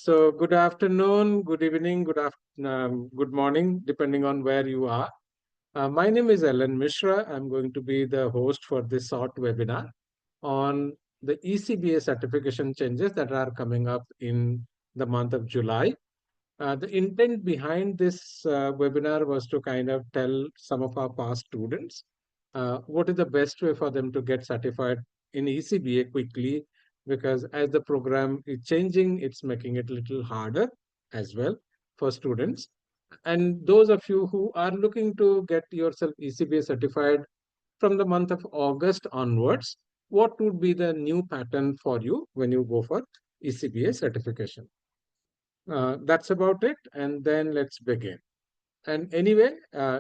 So good afternoon, good evening, good morning, depending on where you are. My name is LN Mishra. I'm going to be the host for this short webinar on the ECBA certification changes that are coming up in the month of July. The intent behind this webinar was to kind of tell some of our past students what is the best way for them to get certified in ECBA quickly, because as the program is changing, it's making it a little harder as well for students. And those of you who are looking to get yourself ECBA certified from the month of August onwards, what would be the new pattern for you when you go for ECBA certification? That's about it. And then let's begin. And anyway,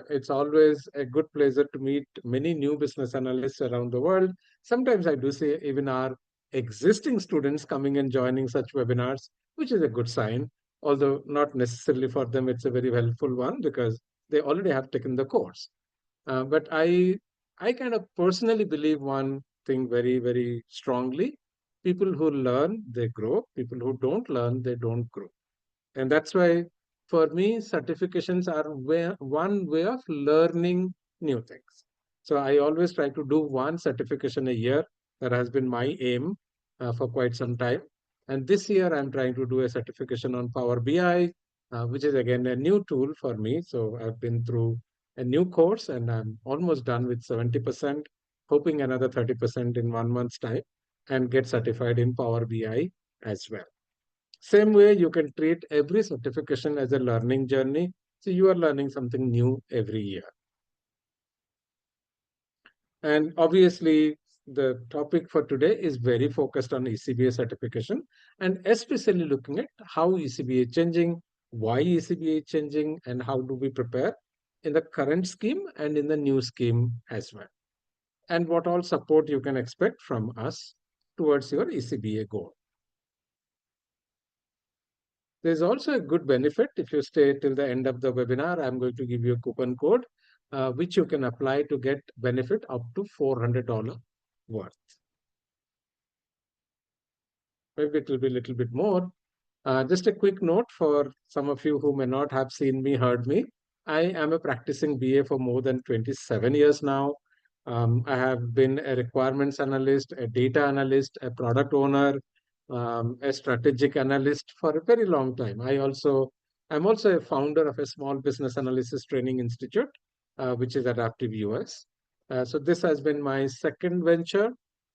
it's always a good pleasure to meet many new business analysts around the world. Sometimes I do see even our existing students coming and joining such webinars, which is a good sign, although not necessarily for them, it's a very helpful one because they already have taken the course. But I kind of personally believe one thing very strongly. People who learn, they grow. People who don't learn, they don't grow. And that's why, for me, certifications are one way of learning new things. So I always try to do one certification a year. That has been my aim for quite some time. And this year, I'm trying to do a certification on Power BI, which is again a new tool for me. So I've been through a new course and I'm almost done with 70%, hoping another 30% in 1 month's time, and get certified in Power BI as well. Same way, you can treat every certification as a learning journey. So you are learning something new every year. And obviously, the topic for today is very focused on ECBA certification and especially looking at how ECBA is changing, why ECBA is changing, and how do we prepare in the current scheme and in the new scheme as well. And what all support you can expect from us towards your ECBA goal. There's also a good benefit if you stay till the end of the webinar. I'm going to give you a coupon code, which you can apply to get benefit up to $400 worth. Maybe it will be a little bit more. Just a quick note for some of you who may not have seen me, heard me. I am a practicing BA for more than 27 years now. I have been a requirements analyst, a data analyst, a product owner, a strategic analyst for a very long time. I'm also a founder of a small business analysis training institute, which is Adaptive US. So this has been my second venture.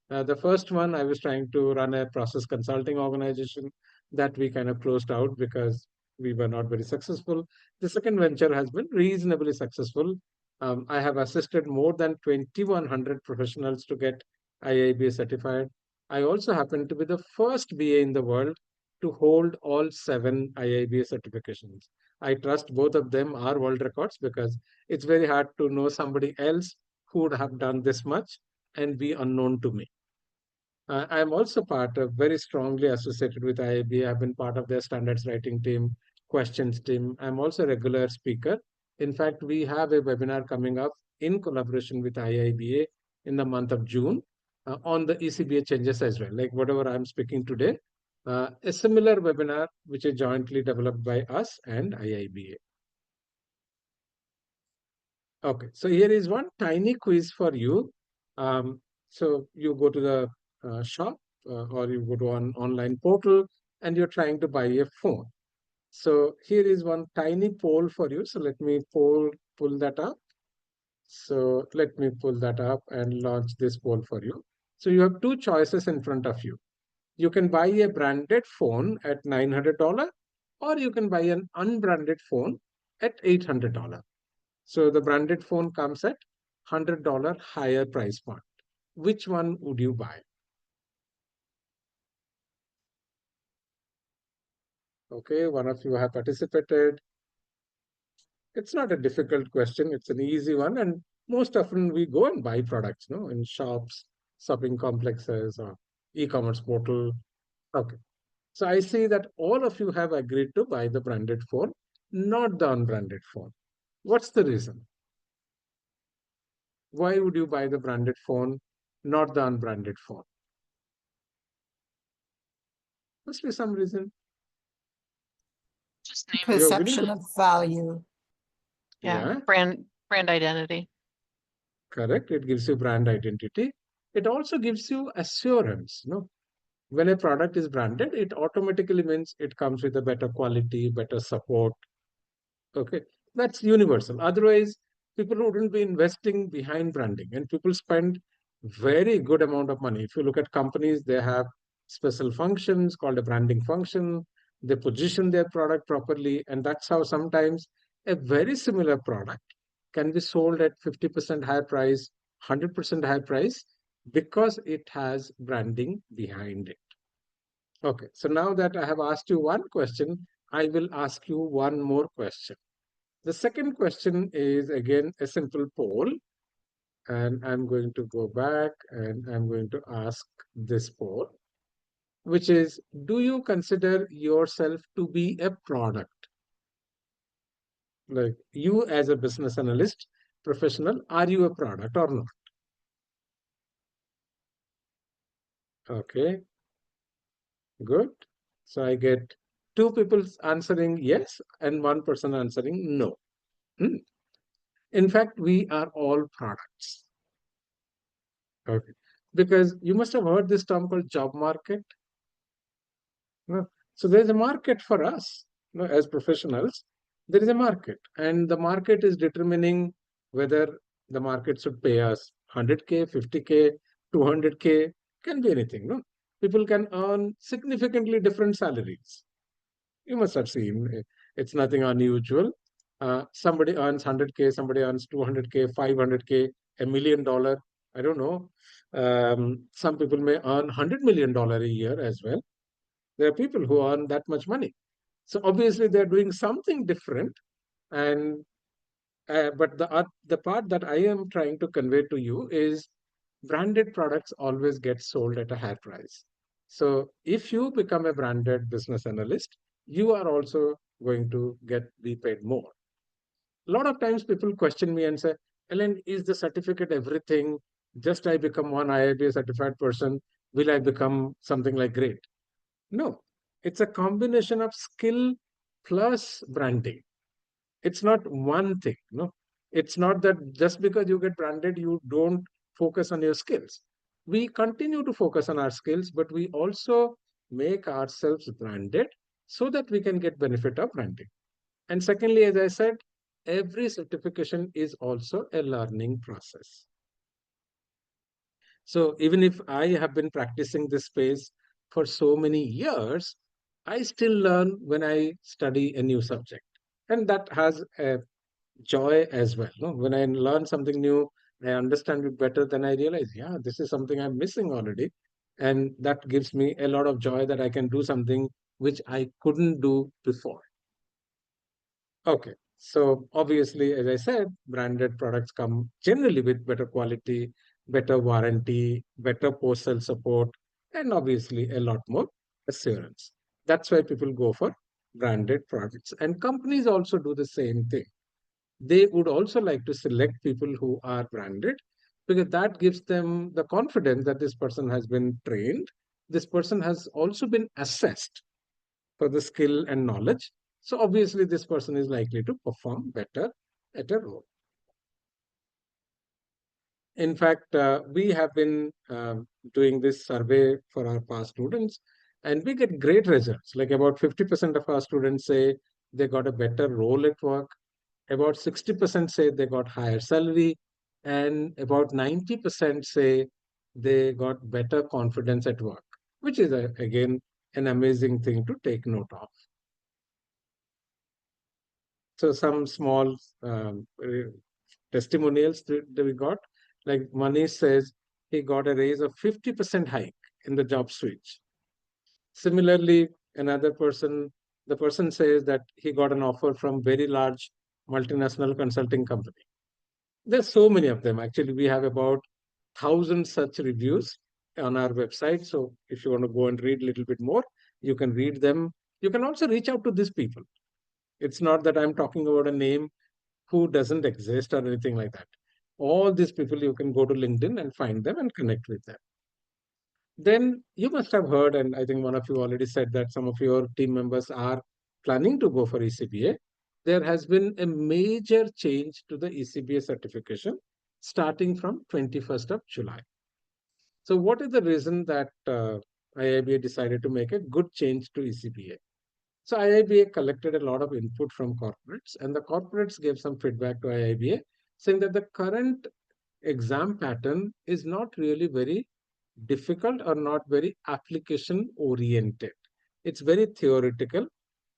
The first one, I was trying to run a process consulting organization that we kind of closed out because we were not very successful. The second venture has been reasonably successful. I have assisted more than 2,100 professionals to get IIBA certified. I also happen to be the first BA in the world to hold all 7 IIBA certifications. I trust both of them are world records because it's very hard to know somebody else who would have done this much and be unknown to me. I'm also very strongly associated with IIBA. I've been part of their standards writing team, questions team. I'm also a regular speaker. In fact, we have a webinar coming up in collaboration with IIBA in the month of June on the ECBA changes as well. Like whatever I'm speaking today, a similar webinar which is jointly developed by us and IIBA. Okay, so here is one tiny quiz for you. So you go to the shop or you go to an online portal and you're trying to buy a phone. So here is one tiny poll for you. So let me pull that up. So let me pull that up and launch this poll for you. So you have two choices in front of you. You can buy a branded phone at $900 or you can buy an unbranded phone at $800. So the branded phone comes at $100 higher price point. Which one would you buy? Okay, one of you have participated. It's not a difficult question. It's an easy one. And most often we go and buy products, in shops, shopping complexes, or e-commerce portal. Okay. So I see that all of you have agreed to buy the branded phone, not the unbranded phone. What's the reason? Why would you buy the branded phone, not the unbranded phone? Must be some reason. You're willing Perception to, of value. Yeah. yeah, Brand identity. correct. It gives you brand identity. It also gives you assurance. When a product is branded, it automatically means it comes with a better quality, better support. Okay, that's universal. Otherwise, people wouldn't be investing behind branding, and people spend very good amount of money. If you look at companies, they have special functions called a branding function. They position their product properly, and that's how sometimes a very similar product can be sold at 50% higher price, 100% higher price, because it has branding behind it. Okay, so now that I have asked you one question, I will ask you one more question. The second question is again a simple poll, and I'm going to go back and I'm going to ask this poll, which is, do you consider yourself to be a product? Like you as a business analyst, professional, are you a product or not? Okay, good. So I get two people answering yes and one person answering no. Hmm. In fact, we are all products. Okay. Because you must have heard this term called job market. No? So there's a market for us, as professionals. There is a market, and the market is determining whether the market should pay us 100K, 50K, 200K, can be anything. No, people can earn significantly different salaries. You must have seen it's nothing unusual. Somebody earns 100K, somebody earns 200K, 500K, $1 million. I don't know. Some people may earn $100 million a year as well. There are people who earn that much money. So obviously they're doing something different. And but the part that I am trying to convey to you is branded products always get sold at a higher price. So if you become a branded business analyst, you are also going to be paid more. A lot of times people question me and say, Ellen, is the certificate everything? Just I become one IIBA certified person, will I become something like great? No, it's a combination of skill plus branding. It's not one thing. No, it's not that just because you get branded, you don't focus on your skills. We continue to focus on our skills, but we also make ourselves branded so that we can get benefit of branding. And secondly, as I said, every certification is also a learning process. So even if I have been practicing this space for so many years, I still learn when I study a new subject. And that has a joy as well. No? When I learn something new, I understand it better, then I realize, yeah, this is something I'm missing already. And that gives me a lot of joy that I can do something which I couldn't do before. Okay. So obviously, as I said, branded products come generally with better quality, better warranty, better post-sale support, and obviously a lot more assurance. That's why people go for branded products. And companies also do the same thing. They would also like to select people who are branded because that gives them the confidence that this person has been trained. This person has also been assessed for the skill and knowledge. So obviously, this person is likely to perform better at a role. In fact, we have been doing this survey for our past students, and we get great results. Like about 50% of our students say they got a better role at work. About 60% say they got higher salary, and about 90% say they got better confidence at work, which is again an amazing thing to take note of. So some small testimonials that we got, like Manish says he got a raise of 50% hike in the job switch. Similarly, another person, the person says that he got an offer from very large multinational consulting company. There's so many of them. Actually, we have about 1,000 such reviews on our website. So if you want to go and read a little bit more, you can read them. You can also reach out to these people. It's not that I'm talking about a name who doesn't exist or anything like that. All these people, you can go to LinkedIn and find them and connect with them. Then you must have heard, and I think one of you already said that some of your team members are planning to go for ECBA, there has been a major change to the ECBA certification starting from 21st of July. So what is the reason that IIBA decided to make a good change to ECBA? So IIBA collected a lot of input from corporates, and the corporates gave some feedback to IIBA saying that the current exam pattern is not really very difficult or not very application oriented. It's very theoretical.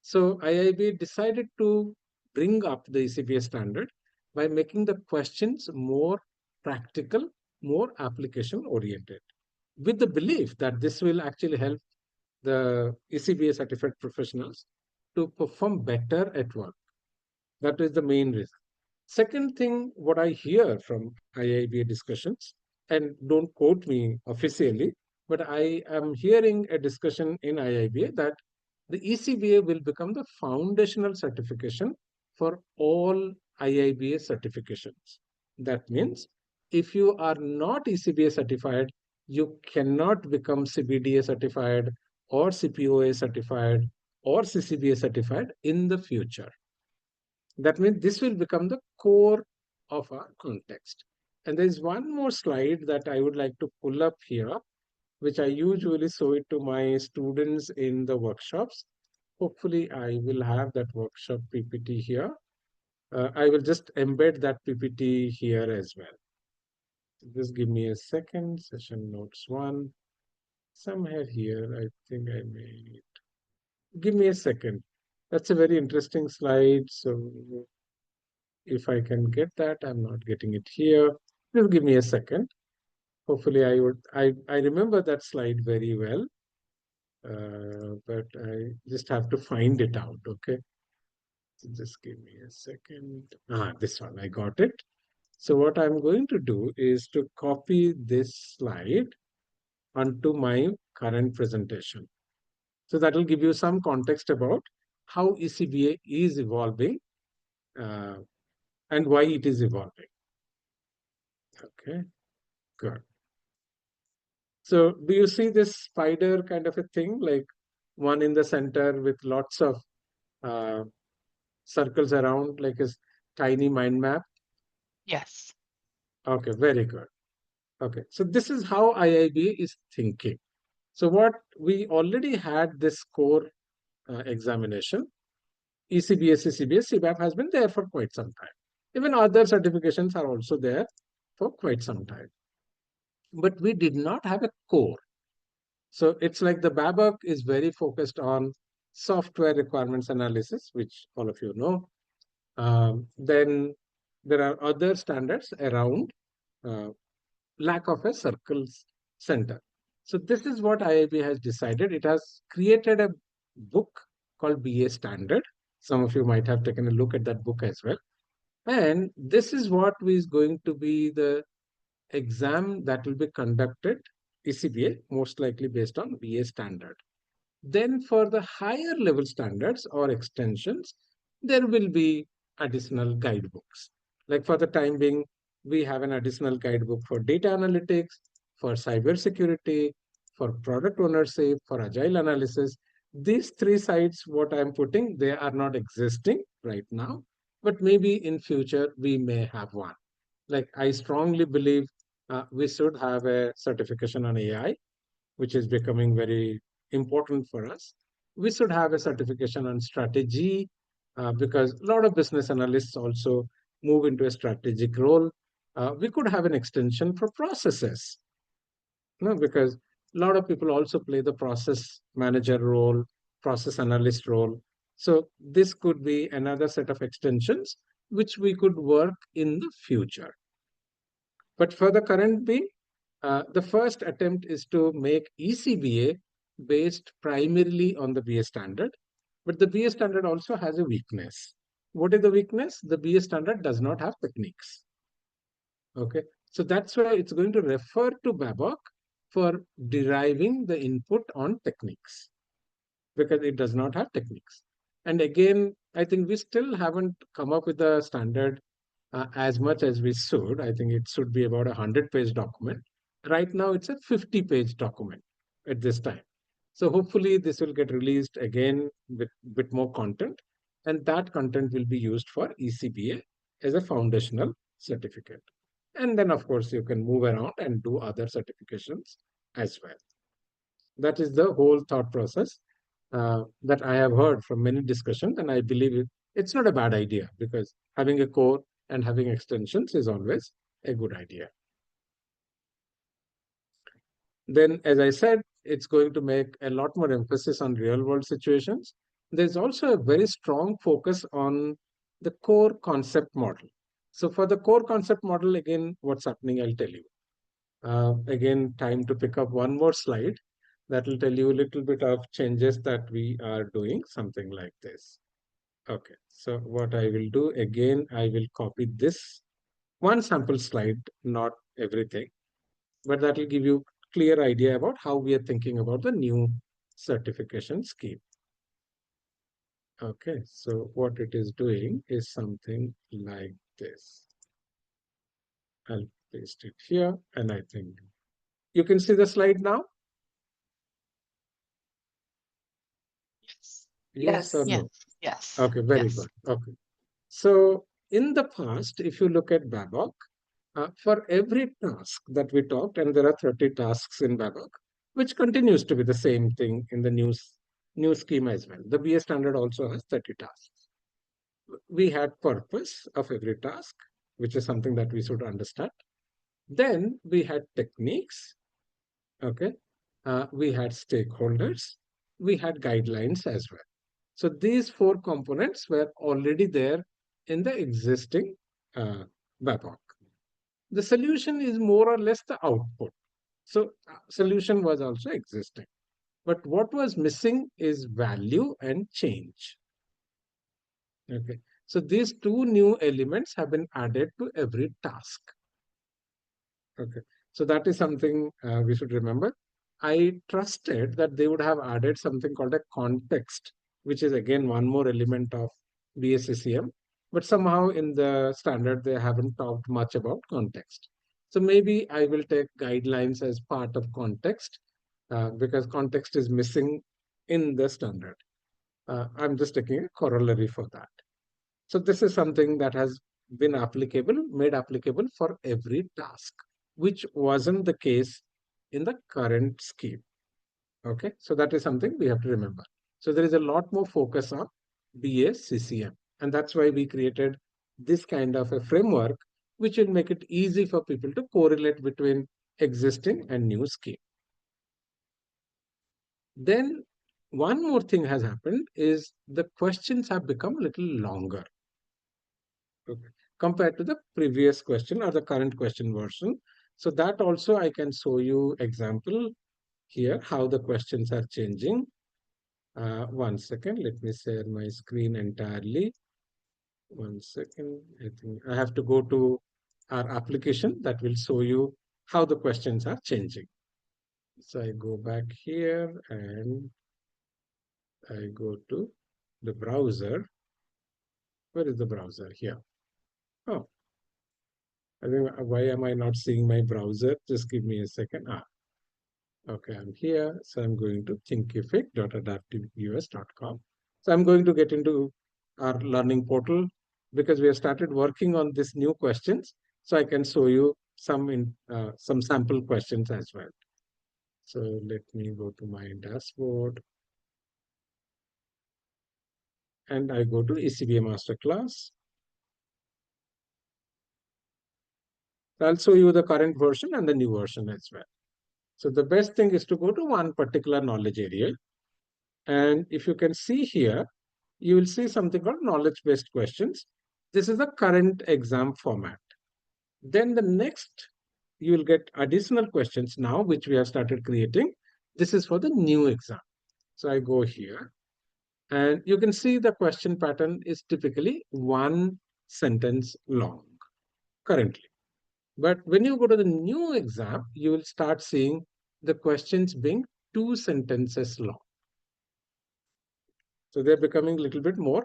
So IIB decided to bring up the ECBA standard by making the questions more practical, more application oriented, with the belief that this will actually help the ECBA certified professionals to perform better at work. That is the main reason. Second thing, what I hear from IIBA discussions, and don't quote me officially, but I am hearing a discussion in IIBA that the ECBA will become the foundational certification for all IIBA certifications. That means if you are not ECBA certified, you cannot become CBDA certified or CPOA certified or CCBA certified in the future. That means this will become the core of our context. And there is one more slide that I would like to pull up here, which I usually show it to my students in the workshops. Hopefully, I will have that workshop PPT here. I will just embed that PPT here as well. Just give me a second. Session notes one. Somewhere here, I think I made it. Give me a second. That's a very interesting slide. So if I can get that, I'm not getting it here. Just give me a second. Hopefully I remember that slide very well, but I just have to find it out, okay? So just give me a second. This one, I got it. So what I'm going to do is to copy this slide onto my current presentation. So that will give you some context about how ECBA is evolving uh, and why it is evolving. Okay, good. So do you see this spider kind of a thing, like one in the center with lots of uh, circles around, like a tiny mind map? Yes. Okay, very good. Okay, so this is how IIB is thinking. So what we already had this core examination, ECBA, CCBA, CBAP has been there for quite some time. Even other certifications are also there for quite some time. But we did not have a core. So it's like the BABAC is very focused on software requirements analysis, which all of you know. Then there are other standards around uh, lack of a circles center. So this is what IIB has decided. It has created a book called BA Standard. Some of you might have taken a look at that book as well. And this is what is going to be the exam that will be conducted, ECBA, most likely based on BA Standard. Then for the higher level standards or extensions, there will be additional guidebooks. Like for the time being, we have an additional guidebook for data analytics, for cybersecurity, for product ownership, for agile analysis. These three sides, what I'm putting, they are not existing right now, but maybe in future we may have one. Like I strongly believe we should have a certification on AI, which is becoming very important for us. We should have a certification on strategy because a lot of business analysts also move into a strategic role. We could have an extension for processes, because a lot of people also play the process manager role, process analyst role. So this could be another set of extensions which we could work in the future. But for the current being, the first attempt is to make ECBA based primarily on the BA standard, but the BA standard also has a weakness. What is the weakness? The BA standard does not have techniques. Okay, so that's why it's going to refer to BABOK for deriving the input on techniques because it does not have techniques. And again, I think we still haven't come up with a standard as much as we should. I think it should be about a 100-page document. Right now, it's a 50-page document at this time. So hopefully this will get released again with bit more content, and that content will be used for ECBA as a foundational certificate. And then, of course, you can move around and do other certifications as well. That is the whole thought process that I have heard from many discussions, and I believe it's not a bad idea because having a core and having extensions is always a good idea. Then, as I said, it's going to make a lot more emphasis on real world situations. There's also a very strong focus on the core concept model. So, for the core concept model, again, what's happening, I'll tell you. Again, time to pick up one more slide that will tell you a little bit of changes that we are doing, something like this. Okay, so what I will do again, I will copy this one sample slide, not everything, but that will give you clear idea about how we are thinking about the new certification scheme. Okay, so what it is doing is something like this. I'll paste it here, and I think you can see the slide now. Yes or Yes. no? Yes. Okay, very Yes. good. Okay. So in the past, if you look at Babok, for every task that we talked, and there are 30 tasks in Babok, which continues to be the same thing in the new scheme as well. The BA standard also has 30 tasks. We had purpose of every task, which is something that we should understand. Then we had techniques, okay? We had stakeholders, we had guidelines as well. So these four components were already there in the existing BAPOC. The solution is more or less the output. So solution was also existing. But what was missing is value and change. Okay. So these two new elements have been added to every task. Okay. So that is something we should remember. I trusted that they would have added something called a context, which is again one more element of BSCCM. But somehow in the standard, they haven't talked much about context. So maybe I will take guidelines as part of context because context is missing in the standard. I'm just taking a corollary for that. So this is something that has been made applicable for every task, which wasn't the case in the current scheme. Okay, so that is something we have to remember. So there is a lot more focus on BACCM, and that's why we created this kind of a framework, which will make it easy for people to correlate between existing and new scheme. Then one more thing has happened is the questions have become a little longer. Okay, compared to the previous question or the current question version. So that also I can show you example here, how the questions are changing. One second, let me share my screen entirely. One second, I think I have to go to our application that will show you how the questions are changing. So I go back here and I go to the browser. Where is the browser? Here. Oh, I think why am I not seeing my browser? Just give me a second. Okay, I'm here. So I'm going to thinkific.adaptiveus.com. So I'm going to get into our learning portal because we have started working on this new questions. So I can show you some sample questions as well. So let me go to my dashboard and I go to ECBA Masterclass. I'll show you the current version and the new version as well. So the best thing is to go to one particular knowledge area. And if you can see here, you will see something called knowledge-based questions. This is the current exam format. Then the next, you will get additional questions now, which we have started creating. This is for the new exam. So I go here, and you can see the question pattern is typically one sentence long currently. But when you go to the new exam, you will start seeing the questions being two sentences long. So they're becoming a little bit more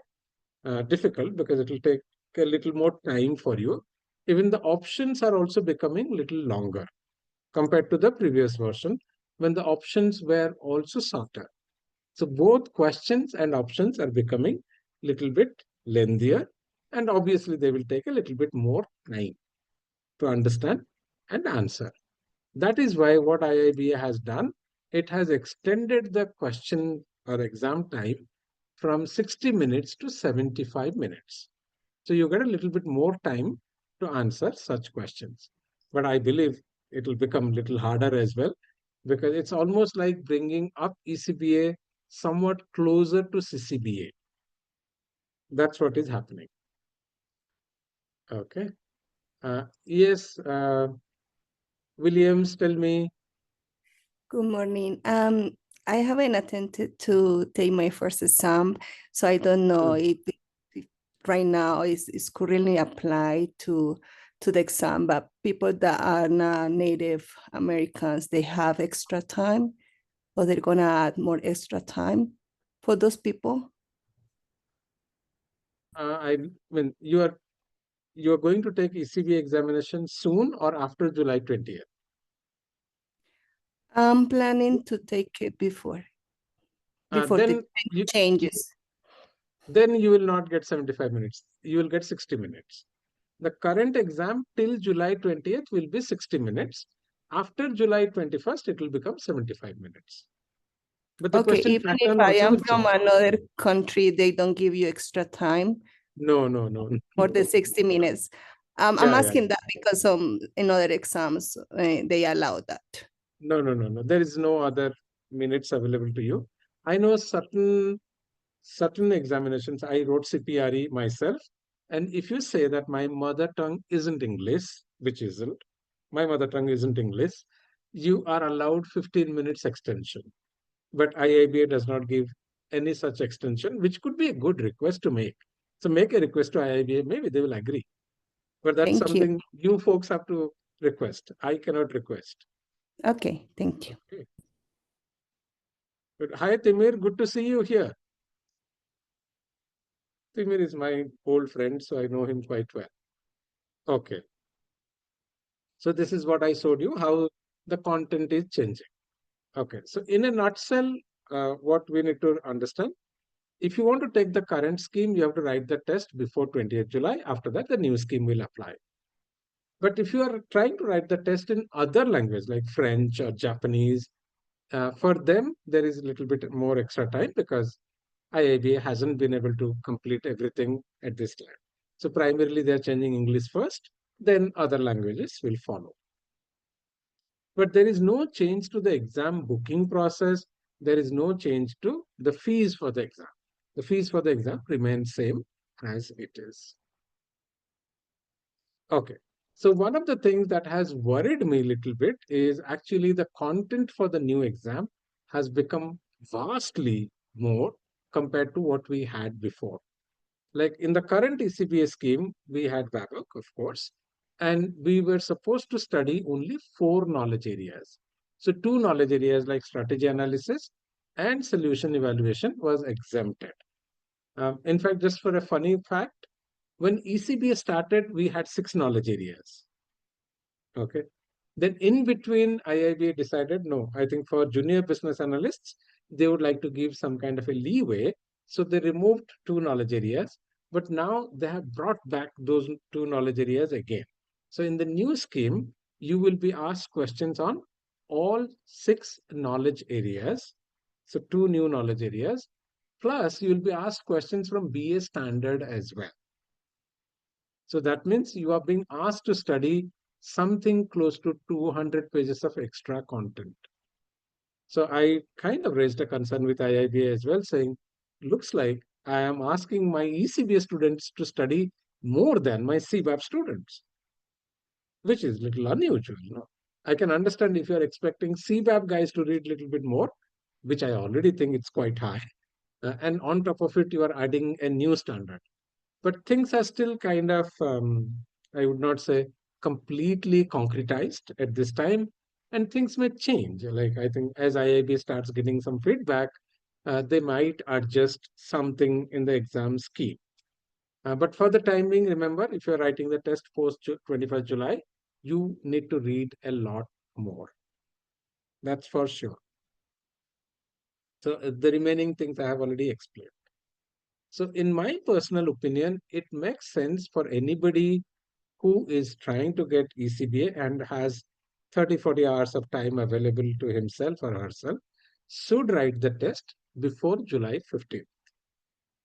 difficult because it will take a little more time for you. Even the options are also becoming a little longer compared to the previous version. when the options were also shorter. So both questions and options are becoming little bit lengthier, and obviously they will take a little bit more time to understand and answer. That is why what IIBA has done, it has extended the question or exam time from 60 minutes to 75 minutes. So you get a little bit more time to answer such questions. But I believe it will become a little harder as well, because it's almost like bringing up ECBA somewhat closer to CCBA. That's what is happening. Okay. Yes, Williams, tell me. Good morning. I haven't attempted to take my first exam, so I don't know Hmm. if right now is currently applied to the exam, but people that are not Native Americans, they have extra time, or they're gonna add more extra time for those people. I mean, you are going to take ECBA examination soon or after July 20th? I'm planning to take it before Uh, the then you changes. then you will not get 75 minutes. You will get 60 minutes. The current exam till July 20th will be 60 minutes. After July 21st, it will become 75 minutes. But the Okay, question even if pattern I also am will from change. another country, they don't give you extra time. No, no, no. More than 60 minutes. I'm Yeah, yeah. asking that because in other exams, they allow that. No, no, no, no. There is no other minutes available to you. I know certain examinations. I wrote CPRE myself. And if you say that my mother tongue isn't English, which isn't, my mother tongue isn't English, you are allowed 15 minutes extension. But IIBA does not give any such extension, which could be a good request to make. So make a request to IIBA, maybe they will agree. But that's Thank you. something you folks have to request. I cannot request. Okay, thank you. Okay. But hi, Timir, good to see you here. Timir is my old friend, so I know him quite well. Okay. So this is what I showed you, how the content is changing. Okay. So in a nutshell, what we need to understand, if you want to take the current scheme, you have to write the test before 20th July. After that, the new scheme will apply. But if you are trying to write the test in other language like French or Japanese, for them, there is a little bit more extra time because IIBA hasn't been able to complete everything at this time. So primarily they are changing English first, then other languages will follow. But there is no change to the exam booking process. There is no change to the fees for the exam. The fees for the exam remain same as it is. Okay. So one of the things that has worried me a little bit is actually the content for the new exam has become vastly more compared to what we had before. Like in the current ECBA scheme, we had BABOK, of course, and we were supposed to study only 4 knowledge areas. So 2 knowledge areas like strategy analysis and solution evaluation was exempted. In fact, just for a funny fact, when ECBA started, we had 6 knowledge areas. Okay. Then in between, IIBA decided, no, I think for junior business analysts, they would like to give some kind of a leeway. So they removed 2 knowledge areas, but now they have brought back those 2 knowledge areas again. So in the new scheme, you will be asked questions on all 6 knowledge areas. So 2 new knowledge areas. Plus, you will be asked questions from BA standard as well. So that means you are being asked to study something close to 200 pages of extra content. So I kind of raised a concern with IIBA as well, saying, looks like I am asking my ECBA students to study more than my CBAP students, which is a little unusual. No? I can understand if you're expecting CBAP guys to read a little bit more, which I already think it's quite high. And on top of it, you are adding a new standard. But things are still kind of, I would not say completely concretized at this time, and things may change. Like I think as IIB starts getting some feedback, they might adjust something in the exam scheme. But for the time being, remember, if you're writing the test post 21st July, you need to read a lot more. That's for sure. So the remaining things I have already explained. So in my personal opinion, it makes sense for anybody who is trying to get ECBA and has 30, 40 hours of time available to himself or herself should write the test before July 15th.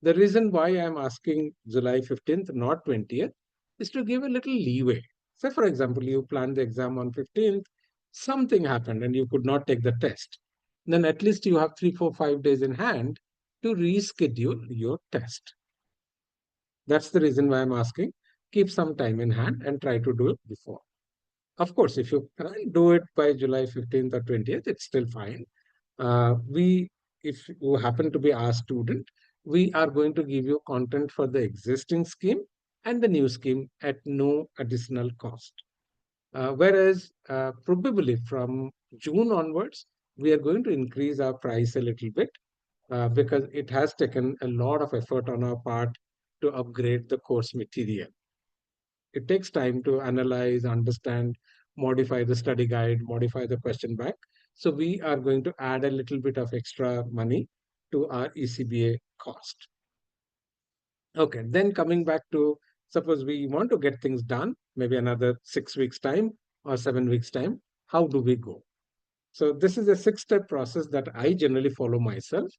The reason why I'm asking July 15th, not 20th, is to give a little leeway. Say, for example, you planned the exam on 15th, something happened and you could not take the test. Then at least you have 3, 4, 5 days in hand to reschedule your test. That's the reason why I'm asking. Keep some time in hand and try to do it before. Of course, if you can't do it by July 15th or 20th, it's still fine. If you happen to be our student, we are going to give you content for the existing scheme and the new scheme at no additional cost. Whereas probably from June onwards, we are going to increase our price a little bit because it has taken a lot of effort on our part to upgrade the course material. It takes time to analyze, understand, modify the study guide, modify the question bank. So we are going to add a little bit of extra money to our ECBA cost. Okay, then coming back to suppose we want to get things done, maybe another 6 weeks time or 7 weeks time, how do we go? So this is a 6-step process that I generally follow myself,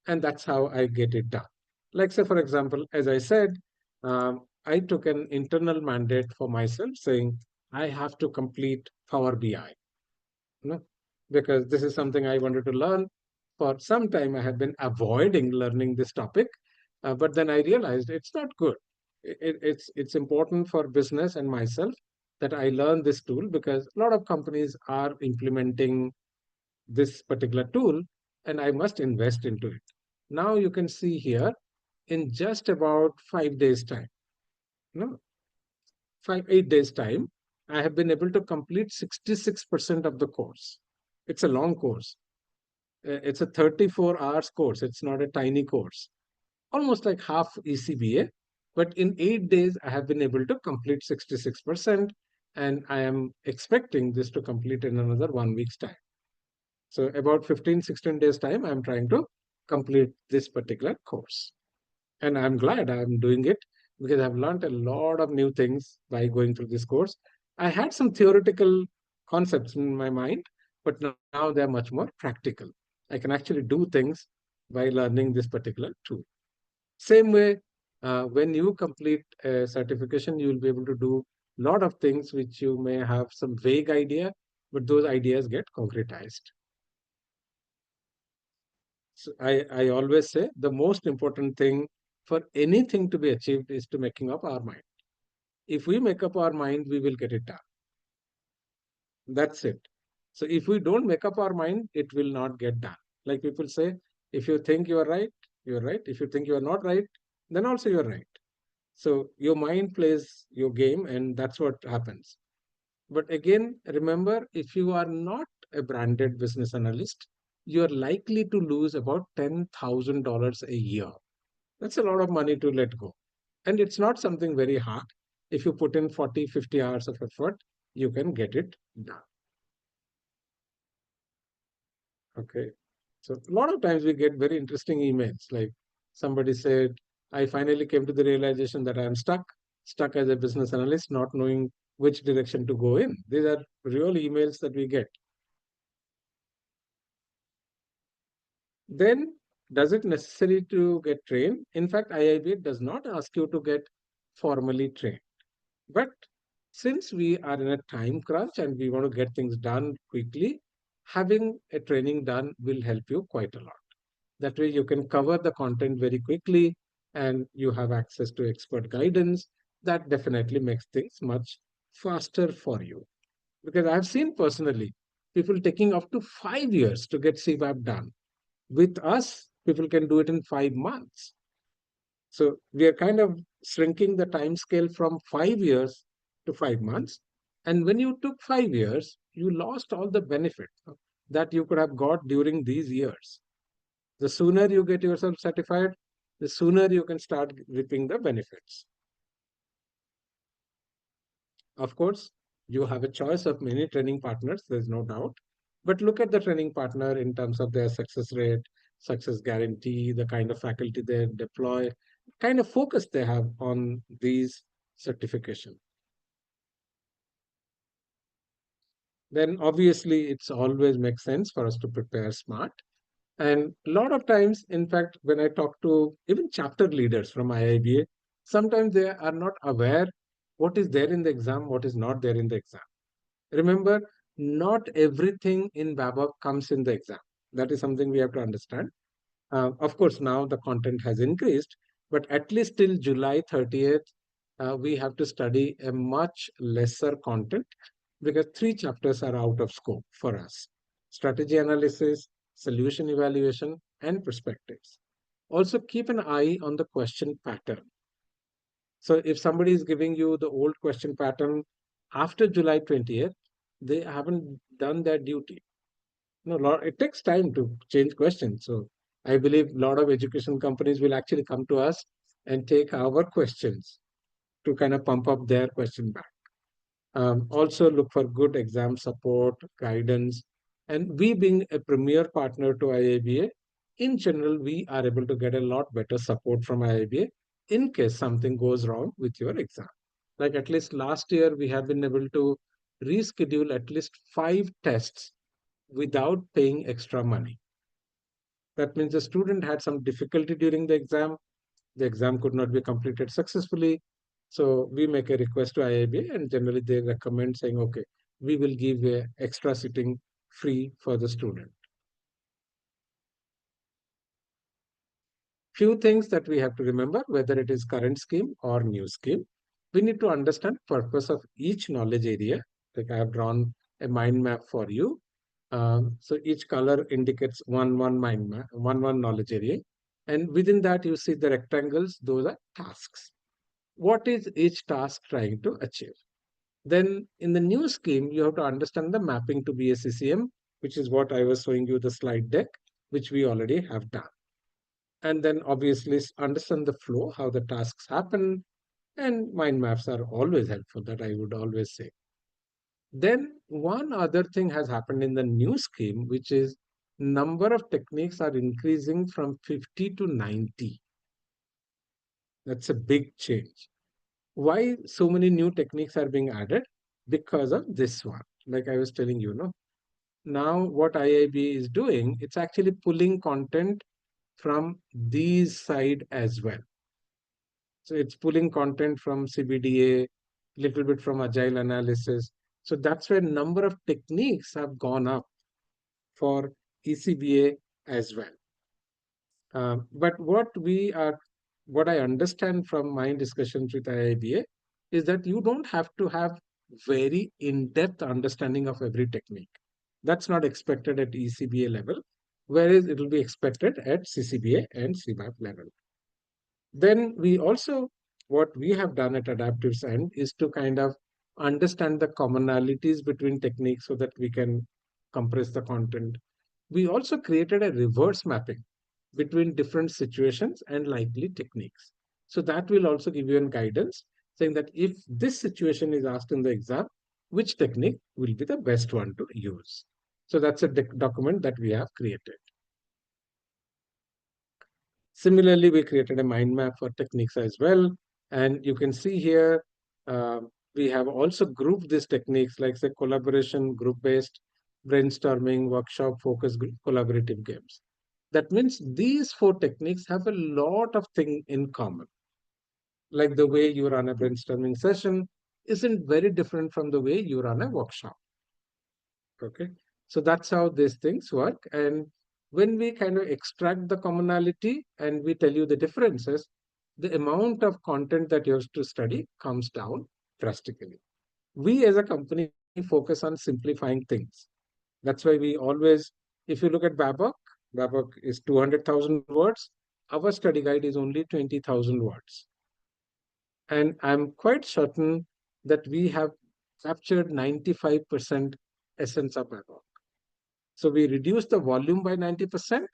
and that's how I get it done. Like say, for example, as I said, I took an internal mandate for myself saying I have to complete Power BI, you know, because this is something I wanted to learn. For some time, I have been avoiding learning this topic, but then I realized it's not good. It's important for business and myself that I learn this tool because a lot of companies are implementing this particular tool, and I must invest into it. Now you can see here in just about 5 days time, no, 8 days time, I have been able to complete 66% of the course. It's a long course. It's a 34 hours course. It's not a tiny course, almost like half ECBA. But in 8 days, I have been able to complete 66%, and I am expecting this to complete in another 1 week's time. So about 15, 16 days time, I'm trying to complete this particular course. And I'm glad I'm doing it because I've learned a lot of new things by going through this course. I had some theoretical concepts in my mind, but now they're much more practical. I can actually do things by learning this particular tool. Same way, when you complete a certification, you will be able to do a lot of things which you may have some vague idea, but those ideas get concretized. So I always say the most important thing for anything to be achieved is to making up our mind. If we make up our mind, we will get it done. That's it. So if we don't make up our mind, it will not get done. Like people say, if you think you are right, you're right. If you think you are not right, then also you're right. So your mind plays your game, and that's what happens. But again, remember, if you are not a branded business analyst, you're likely to lose about $10,000 a year. That's a lot of money to let go. And it's not something very hard. If you put in 40, 50 hours of effort, you can get it done. Okay. So a lot of times we get very interesting emails like somebody said, I finally came to the realization that I'm stuck as a business analyst, not knowing which direction to go in. These are real emails that we get. Then does it necessary to get trained? In fact, IIBA does not ask you to get formally trained. But since we are in a time crunch and we want to get things done quickly, having a training done will help you quite a lot. That way you can cover the content very quickly and you have access to expert guidance. That definitely makes things much faster for you. Because I've seen personally people taking up to 5 years to get CBAP done. With us, people can do it in 5 months. So we are kind of shrinking the time scale from 5 years to 5 months. And when you took 5 years, you lost all the benefit that you could have got during these years. The sooner you get yourself certified, the sooner you can start reaping the benefits. Of course, you have a choice of many training partners, there's no doubt. But look at the training partner in terms of their success rate, success guarantee, the kind of faculty they deploy, kind of focus they have on these certification. Then obviously it's always makes sense for us to prepare smart. And a lot of times, in fact, when I talk to even chapter leaders from IIBA, sometimes they are not aware what is there in the exam, what is not there in the exam. Remember, not everything in BABA comes in the exam. That is something we have to understand. Of course, now the content has increased, but at least till July 30th, we have to study a much lesser content because 3 chapters are out of scope for us: strategy analysis, solution evaluation, and perspectives. Also, keep an eye on the question pattern. So, if somebody is giving you the old question pattern after July 20th, they haven't done their duty. No, it takes time to change questions. So I believe a lot of education companies will actually come to us and take our questions to kind of pump up their question bank. Also look for good exam support, guidance, and we being a premier partner to IIBA, in general, we are able to get a lot better support from IIBA in case something goes wrong with your exam. Like at least last year, we have been able to reschedule at least 5 tests without paying extra money. That means the student had some difficulty during the exam could not be completed successfully. So we make a request to IIBA and generally they recommend saying, okay, we will give a extra sitting free for the student. Few things that we have to remember, whether it is current scheme or new scheme, we need to understand purpose of each knowledge area. Like I have drawn a mind map for you. So each color indicates one mind map, one knowledge area. And within that, you see the rectangles, those are tasks. What is each task trying to achieve? Then in the new scheme, you have to understand the mapping to BACCM, which is what I was showing you the slide deck, which we already have done. And then obviously understand the flow, how the tasks happen, and mind maps are always helpful, that I would always say. Then one other thing has happened in the new scheme, which is number of techniques are increasing from 50 to 90. That's a big change. Why so many new techniques are being added? Because of this one. Like I was telling you, no. Now what IIB is doing, it's actually pulling content from these side as well. So it's pulling content from CBDA, little bit from agile analysis. So that's where number of techniques have gone up for ECBA as well. But what I understand from my discussions with IIBA is that you don't have to have very in-depth understanding of every technique. That's not expected at ECBA level, whereas it will be expected at CCBA and CBAP level. Then we also, what we have done at Adaptive's end is to kind of understand the commonalities between techniques so that we can compress the content. We also created a reverse mapping between different situations and likely techniques. So that will also give you a guidance saying that if this situation is asked in the exam, which technique will be the best one to use. So that's a document that we have created. Similarly, we created a mind map for techniques as well. And you can see here, we have also grouped these techniques like say collaboration, group-based, brainstorming, workshop, focus group, collaborative games. That means these 4 techniques have a lot of things in common. Like the way you run a brainstorming session isn't very different from the way you run a workshop. Okay, so that's how these things work. And when we kind of extract the commonality and we tell you the differences, the amount of content that you have to study comes down drastically. We as a company focus on simplifying things. That's why we always, if you look at Babak is 200,000 words. Our study guide is only 20,000 words. And I'm quite certain that we have captured 95% essence of Babak. So we reduce the volume by 90%,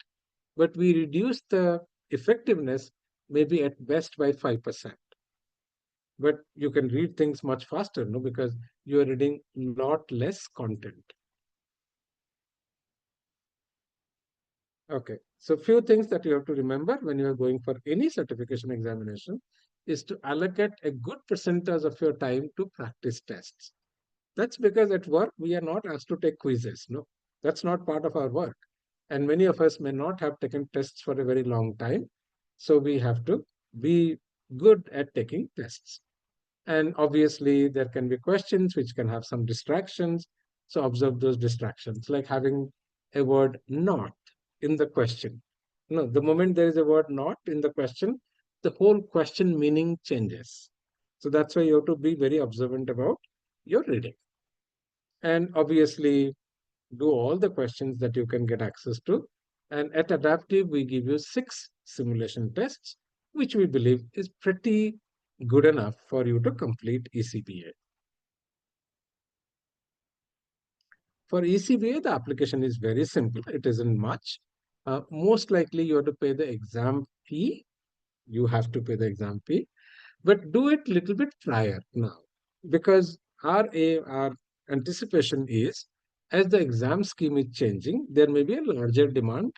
but we reduce the effectiveness maybe at best by 5%. But you can read things much faster, no, because you are reading lot less content. Okay. So few things that you have to remember when you are going for any certification examination is to allocate a good percentage of your time to practice tests. That's because at work, we are not asked to take quizzes. No, that's not part of our work. And many of us may not have taken tests for a very long time. So we have to be good at taking tests. And obviously, there can be questions which can have some distractions. So observe those distractions, like having a word not in the question. No, the moment there is a word not in the question, the whole question meaning changes. So that's why you have to be very observant about your reading. And obviously, do all the questions that you can get access to. And at Adaptive, we give you 6 simulation tests, which we believe is pretty good enough for you to complete ECBA. For ECBA, the application is very simple. It isn't much. Most likely, you have to pay the exam fee. You have to pay the exam fee, but do it little bit prior now, because our anticipation is, as the exam scheme is changing, there may be a larger demand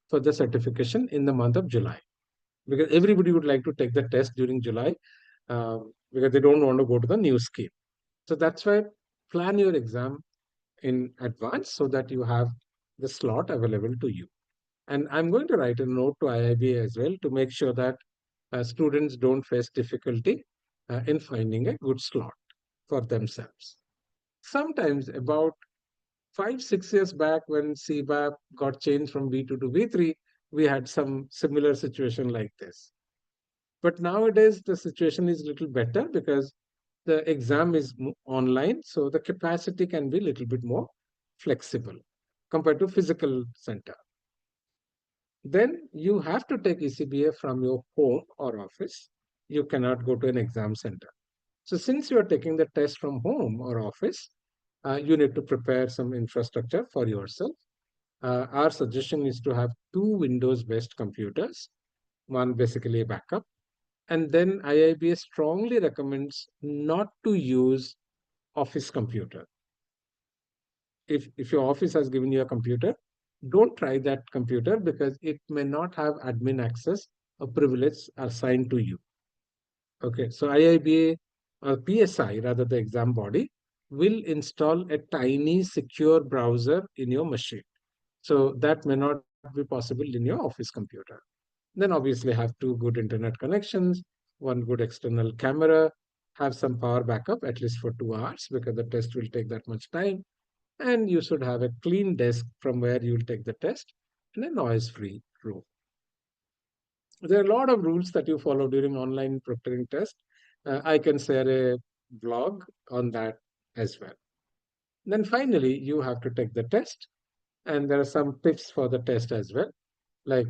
for the certification in the month of July, because everybody would like to take the test during July, because they don't want to go to the new scheme. So that's why plan your exam in advance so that you have the slot available to you. And I'm going to write a note to IIBA as well to make sure that students don't face difficulty in finding a good slot for themselves. Sometimes about 5, 6 years back, when CBAP got changed from B2 to B3, we had some similar situation like this. But nowadays, the situation is a little better because the exam is online, so the capacity can be a little bit more flexible compared to physical center. Then you have to take ECBA from your home or office. You cannot go to an exam center. So since you are taking the test from home or office, you need to prepare some infrastructure for yourself. Our suggestion is to have 2 Windows-based computers, one basically a backup. And then IIBA strongly recommends not to use office computer. If your office has given you a computer, don't try that computer because it may not have admin access or privilege assigned to you. Okay, so IIBA or PSI, rather the exam body, will install a tiny secure browser in your machine. So that may not be possible in your office computer. Then obviously have 2 good internet connections, 1 good external camera, have some power backup at least for 2 hours because the test will take that much time. And you should have a clean desk from where you will take the test in a noise-free room. There are a lot of rules that you follow during online proctoring test. I can share a blog on that as well. Then finally, you have to take the test. And there are some tips for the test as well. Like,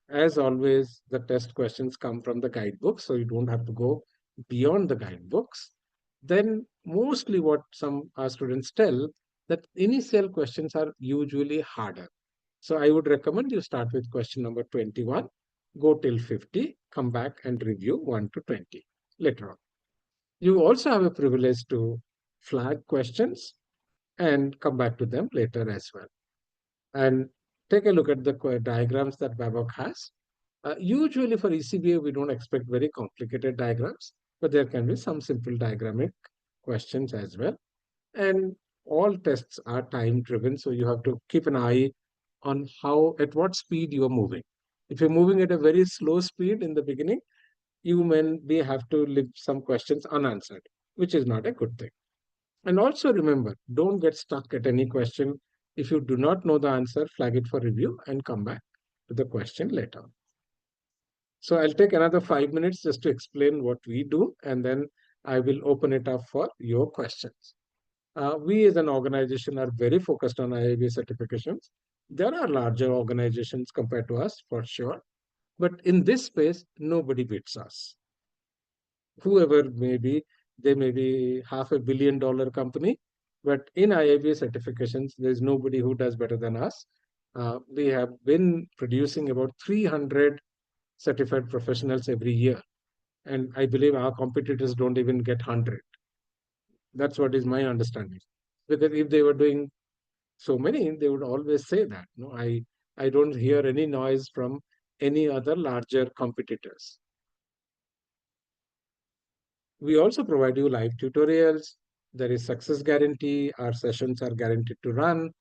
as always, the test questions come from the guidebook, so you don't have to go beyond the guidebooks. Then mostly what some students tell, that initial questions are usually harder. So I would recommend you start with question number 21, go till 50, come back and review 1 to 20 later on. You also have a privilege to flag questions and come back to them later as well. And take a look at the diagrams that Babok has. Usually for ECBA, we don't expect very complicated diagrams, but there can be some simple diagrammic questions as well. And all tests are time driven, so you have to keep an eye on at what speed you are moving. If you're moving at a very slow speed in the beginning, you may have to leave some questions unanswered, which is not a good thing. And also remember, don't get stuck at any question. If you do not know the answer, flag it for review and come back to the question later. So I'll take another 5 minutes just to explain what we do, and then I will open it up for your questions. We as an organization are very focused on IIBA certifications. There are larger organizations compared to us, for sure. But in this space, nobody beats us. Whoever may be, they may be $500 million company, but in IIBA certifications, there's nobody who does better than us. We have been producing about 300 certified professionals every year. And I believe our competitors don't even get 100. That's what is my understanding. Because if they were doing so many, they would always say that. No, I I don't hear any noise from any other larger competitors. We also provide you live tutorials. There is success guarantee. Our sessions are guaranteed to run.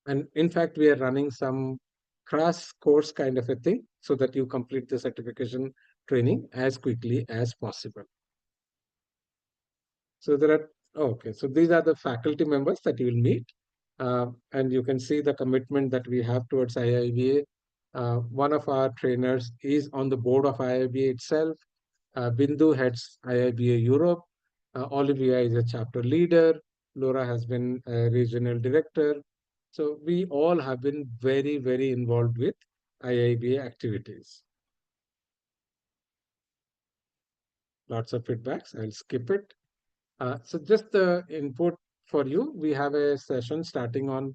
And in fact, we are running some crash course kind of a thing so that you complete the certification training as quickly as possible. So there are, okay, so these are the faculty members that you will meet. And you can see the commitment that we have towards IIBA. One of our trainers is on the board of IIBA itself. Bindu heads IIBA Europe. Olivia is a chapter leader. Laura has been a regional director. So we all have been very, very involved with IIBA activities. Lots of feedbacks. I'll skip it. So just the input for you, we have a session starting on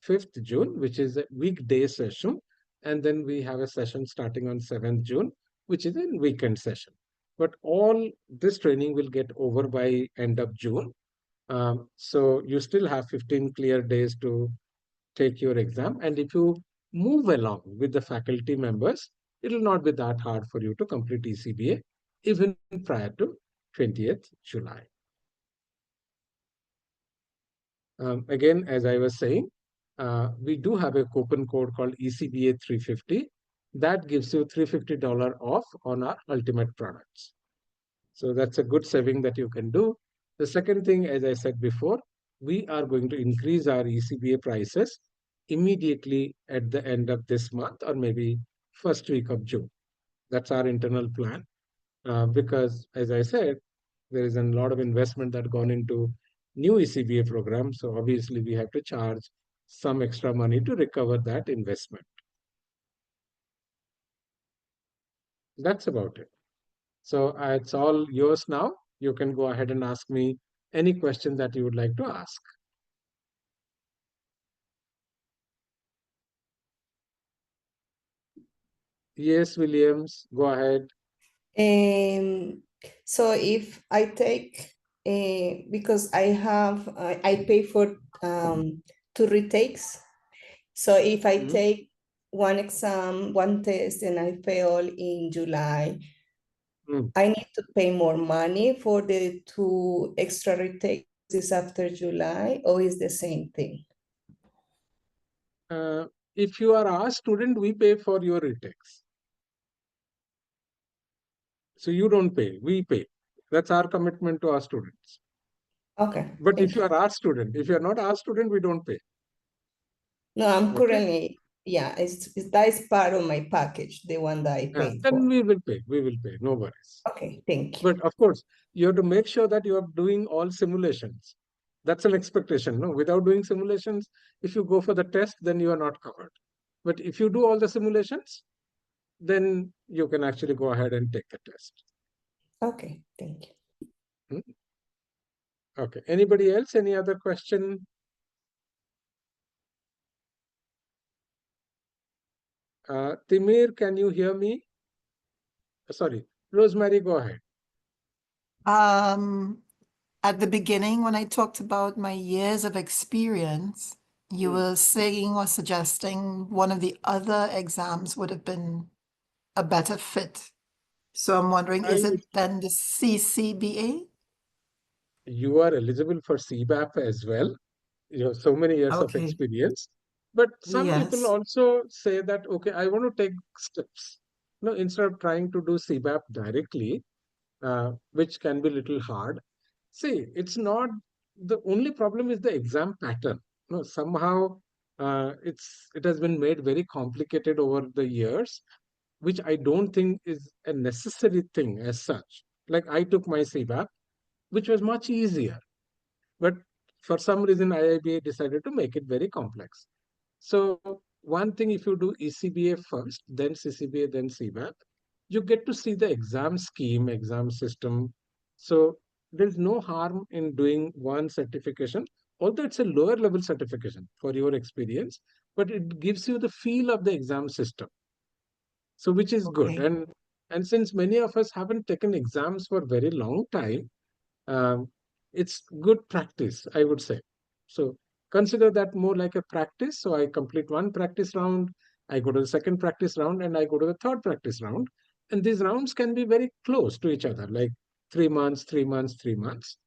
5th June, which is a weekday session. And then we have a session starting on 7th June, which is a weekend session. But all this training will get over by end of June. So you still have 15 clear days to take your exam. And if you move along with the faculty members, it will not be that hard for you to complete ECBA, even prior to 20th July. Again, as I was saying, we do have a coupon code called ECBA 350 that gives you $350 off on our ultimate products. So that's a good saving that you can do. The second thing, as I said before, we are going to increase our ECBA prices immediately at the end of this month or maybe first week of June. That's our internal plan because, as I said, there is a lot of investment that gone into new ECBA program. So obviously we have to charge some extra money to recover that investment. That's about it. So it's all yours now. You can go ahead and ask me any question that you would like to ask. Yes, Williams, go ahead. So if I take, because I pay for 2 retakes. So if I take one exam, one test, and I fail in July, I need to pay more money for the 2 extra retakes after July, or is the same thing? If you are our student, we pay for your retakes. So you don't pay, we pay. That's our commitment to our students. Okay. But if you are our student, if you are not our student, we don't pay. No, I'm currently, yeah, that is part of my package, the one that I paid for. Then we will pay, no worries. Okay, thank you. But of course, you have to make sure that you are doing all simulations. That's an expectation, no? Without doing simulations, if you go for the test, then you are not covered. But if you do all the simulations, then you can actually go ahead and take the test. Okay, thank you. Okay, anybody else? Any other question? Timir, can you hear me? Sorry, Rosemary, go ahead. At the beginning, when I talked about my years of experience, you were saying or suggesting one of the other exams would have been a better fit. So I'm wondering, is it then the CCBA? You are eligible for CBAP as well. You have so many years of experience. But some people also say that, okay, I want to take steps. No, instead of trying to do CBAP directly, which can be a little hard. See, it's not the only problem is the exam pattern. No, somehow it has been made very complicated over the years, which I don't think is a necessary thing as such. Like I took my CBAP, which was much easier, but for some reason IIBA decided to make it very complex. So one thing, if you do ECBA first, then CCBA, then CBAP, you get to see the exam scheme, exam system. So there's no harm in doing one certification, although it's a lower level certification for your experience, but it gives you the feel of the exam system. So which is good. And since many of us haven't taken exams for a very long time, um, it's good practice, I would say. So consider that more like a practice. So I complete one practice round I go to the second practice round, and I go to the third practice round. And these rounds can be very close to each other, like 3 months, 3 months, 3 months.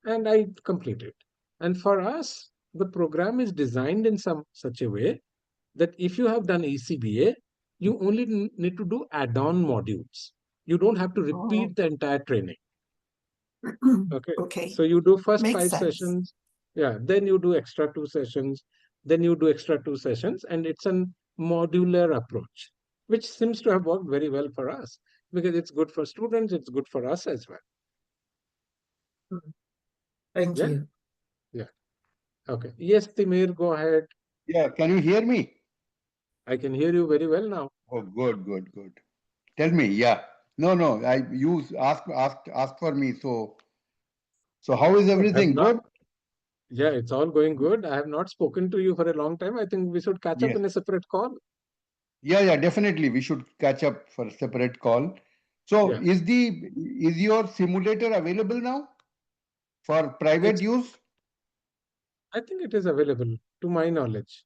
And I complete it. And for us, the program is designed in such a way that if you have done ECBA, you only need to do add-on modules. You don't have to Oh. repeat the entire training. Okay. Okay. So you do first Makes 5 sense. sessions. Yeah. Then you do extra 2 sessions. Then you do extra 2 sessions. And it's a modular approach, which seems to have worked very well for us because it's good for students. It's good for us as well. Thank Yeah. you. Yeah. Okay. Yes, Timir, go ahead. Yeah, can you hear me? I can hear you very well now. Oh, good, good, good. Tell me, yeah. No, you asked for me. So how is I have everything? not. Good? Yeah, it's all going good. I have not spoken to you for a long time. I think we should catch up Yes. in a separate call. Yeah, definitely. We should catch up for a separate call. So Yeah. is your simulator available now for private use? I think it is available to my knowledge.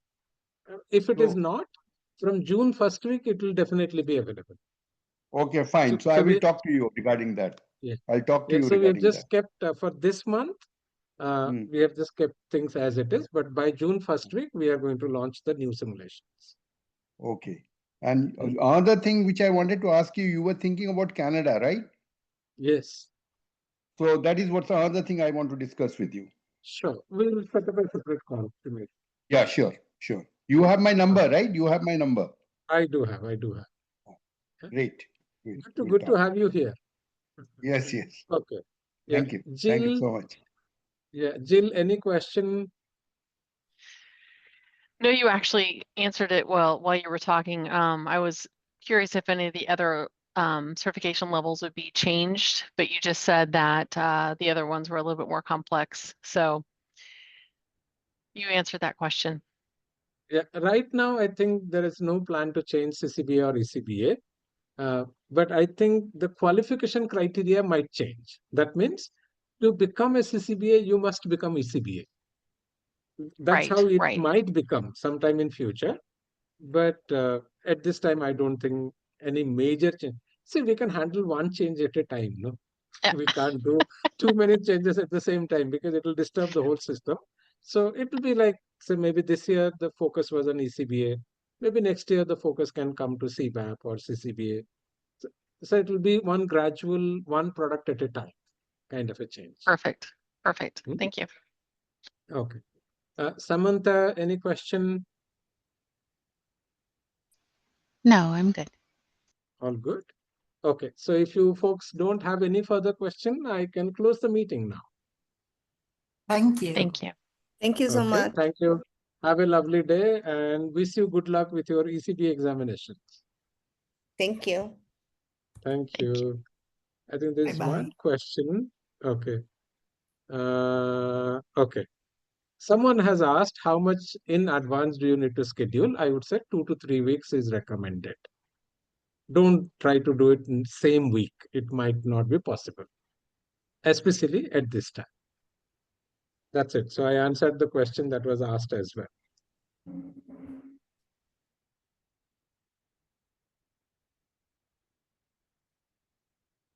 If it is So, not, from June first week, it will definitely be available. okay, fine. So I So will we, talk to you regarding that. yeah, I'll talk to yeah. you So we have regarding that. just kept for this month. Hmm. We have just kept things as it is. But by June first week, we are going to launch the new simulations. Okay. And Hmm. another thing which I wanted to ask you, you were thinking about Canada, right? Yes, So that is what's another thing I want to discuss with you. sure. We will set up a separate call to make. Yeah, sure. You have my number, right? You have my number. I do have. Yeah. Great. Great. We'll Good to talk. have you here. Yes. Okay. Yeah, Thank you. Thank you Jill. so much. Yeah, Jill. Any question? No, you actually answered it well while you were talking. I was curious if any of the other certification levels would be changed, but you just said that the other ones were a little bit more complex. So you answered that question. Yeah, right now I think there is no plan to change CCBA or ECBA. But I think the qualification criteria might change. That means to become a CCBA, you must become ECBA. That's how it Right. might become sometime in future. But at this time, I don't think any major change. See, we can handle one change at a time. No, Yeah. we can't do too many changes at the same time because it will disturb the whole system. So it will be like, say, maybe this year the focus was on ECBA. Maybe next year the focus can come to CBAP or CCBA. So it will be one gradual, one product at a time kind of a change. Perfect. Hmm? Thank you. Okay. Samantha, any question? No, I'm good. All good? Okay. So if you folks don't have any further question, I can close the meeting now. Thank you. Thank you. Thank you so Okay. much. Thank you. Have a lovely day and wish you good luck with your ECB examinations. Thank you. Thank Thank you. you. I think there's Bye-bye. one question. Okay. Okay. Someone has asked how much in advance do you need to schedule? I would say 2 to 3 weeks is recommended. Don't try to do it in same week. It might not be possible, especially at this time. That's it. So I answered the question that was asked as well.